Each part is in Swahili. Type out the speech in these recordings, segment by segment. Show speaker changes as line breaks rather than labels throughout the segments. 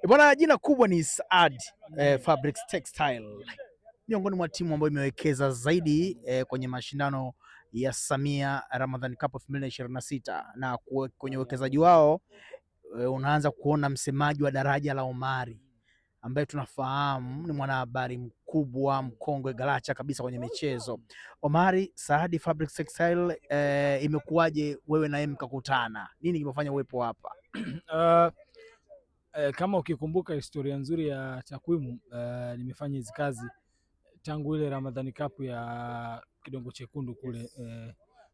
Bwana, jina kubwa ni Saad Fabrics Textile, miongoni mwa timu ambayo imewekeza zaidi kwenye mashindano ya Samia Ramadhan Cup 2026 na kwenye uwekezaji wao unaanza kuona msemaji wa daraja la Omari ambaye tunafahamu ni mwanahabari mkubwa mkongwe galacha kabisa kwenye michezo. Omari, Saad Fabrics Textile, imekuwaje wewe na yeye mkakutana? Nini kimefanya uwepo hapa?
Kama ukikumbuka historia nzuri ya takwimu, nimefanya hizi kazi tangu ile Ramadhani Cup ya Kidongo Chekundu kule,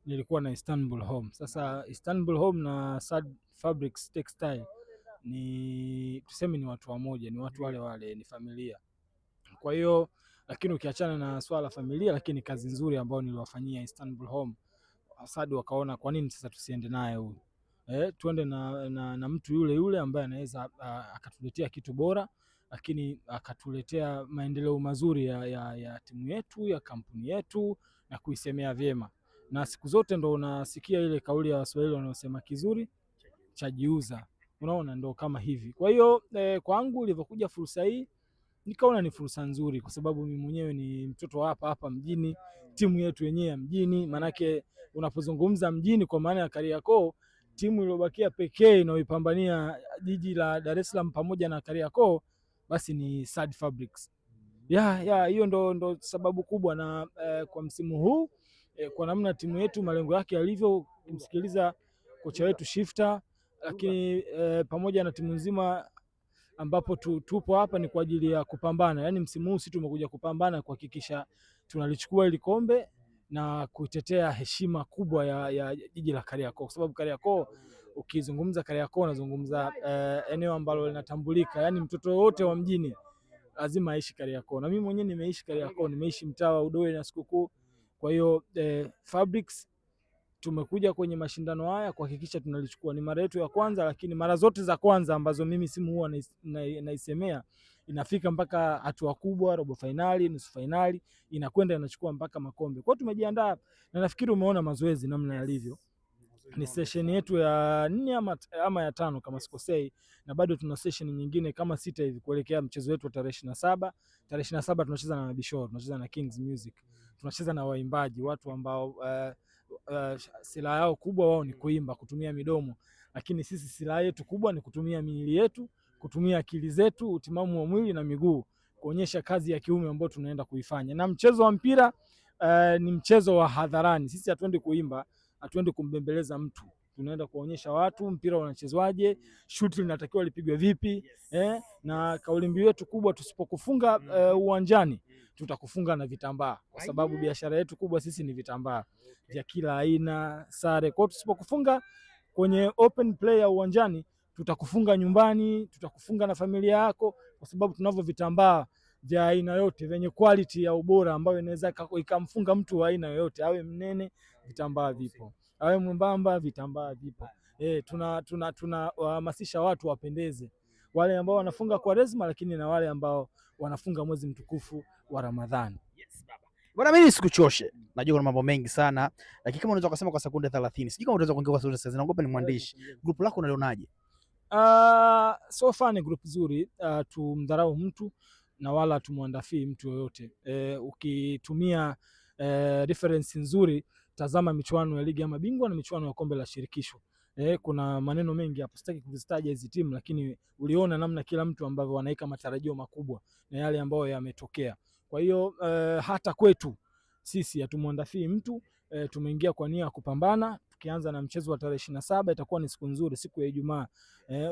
nilikuwa na Istanbul Home. Sasa Istanbul Home na Saad Fabrics Textile ni tuseme ni watu wamoja, ni watu wale wale, ni familia. Kwa hiyo lakini ukiachana na swala familia, lakini kazi nzuri ambayo niliwafanyia Istanbul Home, Saad wakaona kwa nini sasa tusiende naye huyu, tuende na mtu yule yule ambaye anaweza akatuletea kitu bora, lakini akatuletea maendeleo mazuri ya timu yetu, ya kampuni yetu, na kuisemea vyema. Na siku zote ndo unasikia ile kauli ya Waswahili wanaosema kizuri chajiuza. Unaona, ndo kama hivi. Kwa hiyo kwangu ilivyokuja fursa hii, nikaona ni fursa nzuri, kwa sababu mimi mwenyewe ni mtoto wa hapa mjini, timu yetu yenyewe ya mjini. Manake unapozungumza mjini kwa maana ya Kariakoo, timu iliyobakia pekee inayoipambania jiji la Dar es Salaam pamoja na Kariakoo basi ni Saad Fabrics. Hiyo ndo sababu kubwa. Na kwa msimu huu kwa namna timu yetu malengo yake yalivyo, kumsikiliza kocha wetu Shifter, lakini pamoja na timu nzima ambapo tupo hapa ni kwa ajili ya kupambana. Yaani msimu huu sisi tumekuja kupambana kuhakikisha tunalichukua ile kombe na kuitetea heshima kubwa ya jiji la Kariakoo, kwa sababu Kariakoo, ukizungumza Kariakoo unazungumza eneo ambalo linatambulika. Yaani mtoto wote wa mjini lazima aishi Kariakoo, na mimi mwenyewe nimeishi Kariakoo, nimeishi mtaa wa Udoe na Sikukuu. Kwa hiyo Fabrics tumekuja kwenye mashindano haya kuhakikisha tunalichukua. Ni mara yetu ya kwanza, lakini mara zote za kwanza ambazo mimi simu huwa naisemea inafika mpaka hatua kubwa, robo finali, nusu finali, inakwenda inachukua mpaka makombe. Kwa hiyo tumejiandaa, na nafikiri umeona mazoezi namna yalivyo. Ni session yetu ya 4 ama ya 5 kama sikosei, na bado tuna session nyingine kama 6 hivi kuelekea mchezo wetu wa tarehe 27. Tarehe 27 tunacheza na Bishore, tunacheza na Kings Music, tunacheza na waimbaji, watu ambao silaha yao kubwa wao ni kuimba, kutumia midomo, lakini sisi silaha yetu kubwa ni kutumia miili yetu, kutumia akili zetu, utimamu wa mwili na miguu, kuonyesha kazi ya kiume ambayo tunaenda kuifanya. Na mchezo wa mpira ni mchezo wa hadharani. Sisi hatuendi kuimba, hatuendi kumbembeleza mtu, tunaenda kuonyesha watu mpira unachezwaje, shuti linatakiwa lipigwe vipi. Na kauli mbiu yetu kubwa, tusipokufunga uwanjani tutakufunga na vitambaa, kwa sababu biashara yetu kubwa sisi ni vitambaa vya kila aina, sare. Kwa hiyo tusipokufunga kwenye open play ya uwanjani, tutakufunga nyumbani, tutakufunga na familia yako, kwa sababu tunavyo vitambaa vya aina yote vyenye quality ya ubora ambayo inaweza ikamfunga mtu wa aina yoyote, awe mnene, vitambaa vipo, awe mwembamba, vitambaa vipo. Tunahamasisha watu wapendeze, wale ambao wanafunga Kwaresma, lakini na wale ambao wanafunga mwezi mtukufu wa Ramadhani.
Yes, baba. Bwana, mimi sikuchoshe, najua kuna mambo mengi sana, lakini kama unaweza kusema kwa sekunde 30, sijui kama unaweza kuongea kwa sekunde 30, naogopa ni mwandishi. Group lako unalionaje?
So far ni group nzuri. Tumdharau mtu na wala tumwandafii mtu yoyote. Ukitumia reference nzuri, tazama michuano ya ligi ya mabingwa na michuano ya kombe la shirikisho. Kuna maneno mengi hapo, sitaki kuzitaja hizi timu, lakini uliona namna kila mtu ambavyo wanaika matarajio makubwa na yale ambayo yametokea. Kwa hiyo hata kwetu sisi hatumwandafii mtu, tumeingia kwa nia ya kupambana. Tukianza na mchezo wa tarehe 27, itakuwa ni siku nzuri, siku ya Ijumaa.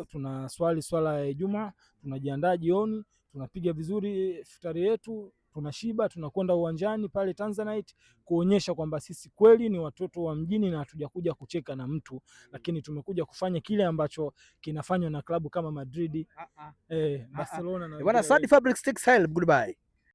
Tuna swala ya Ijumaa, tunajiandaa jioni, tunapiga vizuri futari yetu, tunashiba, tunakwenda uwanjani pale Tanzanite kuonyesha kwamba sisi kweli ni watoto wa mjini na hatujakuja kucheka na mtu, lakini tumekuja kufanya kile ambacho kinafanywa na klabu kama Madrid, Barcelona na
Bwana, Saad Fabrics Textile, goodbye.